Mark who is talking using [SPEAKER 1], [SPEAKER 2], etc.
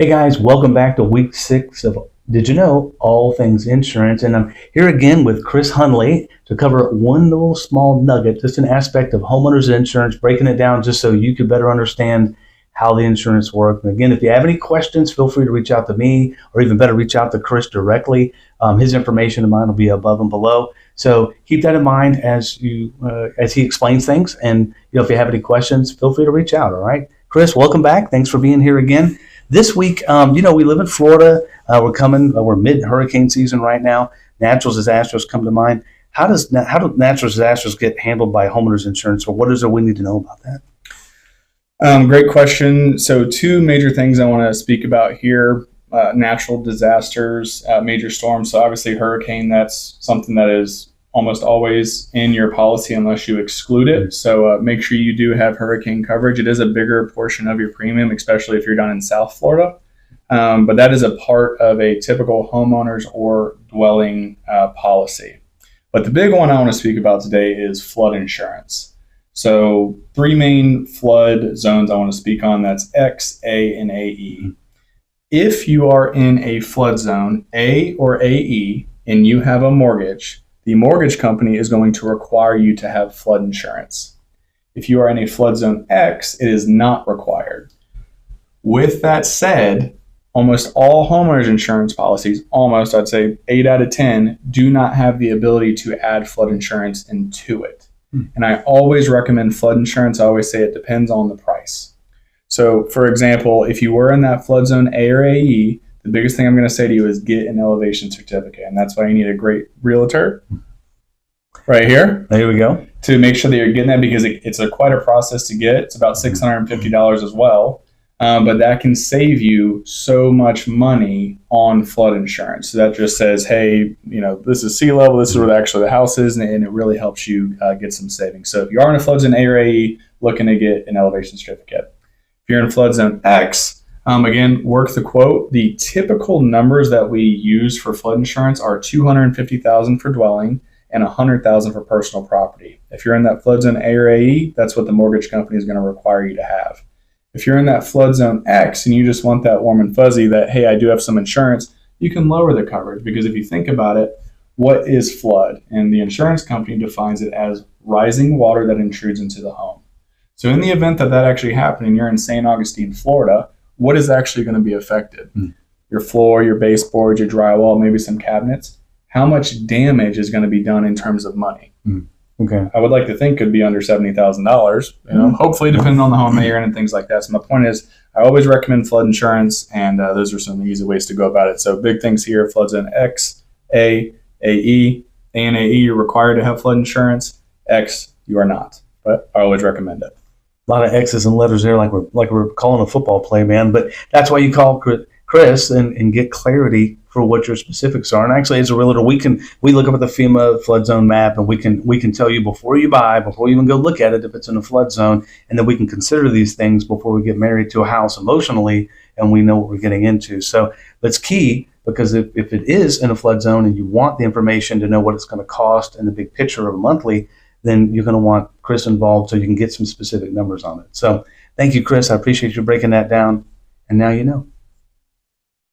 [SPEAKER 1] Hey guys, welcome back to week 6 of Did You Know All Things Insurance? And I'm here again with Chris Hundley to cover one little small nugget, just an aspect of homeowners insurance, breaking it down just so you could better understand how the insurance works. And again, if you have any questions, feel free to reach out to me, or even better, reach out to Chris directly. His information and mine will be above and below. So keep that in mind as he explains things. And if you have any questions, feel free to reach out. All right, Chris, welcome back. Thanks for being here again. This week, we live in Florida. We're mid-hurricane season right now. Natural disasters come to mind. How do natural disasters get handled by homeowners insurance, or what is it we need to know about that?
[SPEAKER 2] Great question. So two major things I want to speak about here. Natural disasters, major storms. So obviously hurricane, that's something that is almost always in your policy unless you exclude it. So make sure you do have hurricane coverage. It is a bigger portion of your premium, especially if you're down in South Florida. But that is a part of a typical homeowners or dwelling policy. But the big one I want to speak about today is flood insurance. So three main flood zones I want to speak on. That's X, A, and AE. If you are in a flood zone, A or AE, and you have a mortgage, the mortgage company is going to require you to have flood insurance. If you are in a flood zone X, it is not required. With that said, almost all homeowners insurance policies, I'd say 8 out of 10, do not have the ability to add flood insurance into it. And I always recommend flood insurance. I always say it depends on the price. So for example, if you were in that flood zone A or AE, the biggest thing I'm going to say to you is get an elevation certificate. And that's why you need a great realtor right here.
[SPEAKER 1] There we go.
[SPEAKER 2] To make sure that you're getting that, because it's quite a process to get. It's about $650 as well. But that can save you so much money on flood insurance. So that just says, hey, this is sea level. This is where actually the house is. And it really helps you get some savings. So if you are in a flood zone A or AE, looking to get an elevation certificate. If you're in flood zone X, again, work the quote. The typical numbers that we use for flood insurance are $250,000 for dwelling and $100,000 for personal property. If you're in that flood zone A or AE, that's what the mortgage company is going to require you to have. If you're in that flood zone X and you just want that warm and fuzzy that, hey, I do have some insurance, you can lower the coverage, because if you think about it, what is flood? And the insurance company defines it as rising water that intrudes into the home. So in the event that actually happened and you're in St. Augustine, Florida, what is actually going to be affected? Your floor, your baseboards, your drywall, maybe some cabinets. How much damage is going to be done in terms of money?
[SPEAKER 1] Okay.
[SPEAKER 2] I would like to think could be under $70,000, hopefully depending on the home that you're in and things like that. So my point is, I always recommend flood insurance, and those are some easy ways to go about it. So big things here: flood zone X, A, AE. A and AE, you're required to have flood insurance. X, you are not, but I always recommend it.
[SPEAKER 1] A lot of X's and letters there, like we're calling a football play, man. But that's why you call Chris and get clarity for what your specifics are. And actually, as a realtor, we look up at the FEMA flood zone map, and we can tell you before you even go look at it, if it's in a flood zone, and then we can consider these things before we get married to a house emotionally, and we know what we're getting into. So that's key, because if it is in a flood zone and you want the information to know what it's going to cost and the big picture of a monthly, then you're going to want Chris involved so you can get some specific numbers on it. So thank you, Chris. I appreciate you breaking that down. And now you know.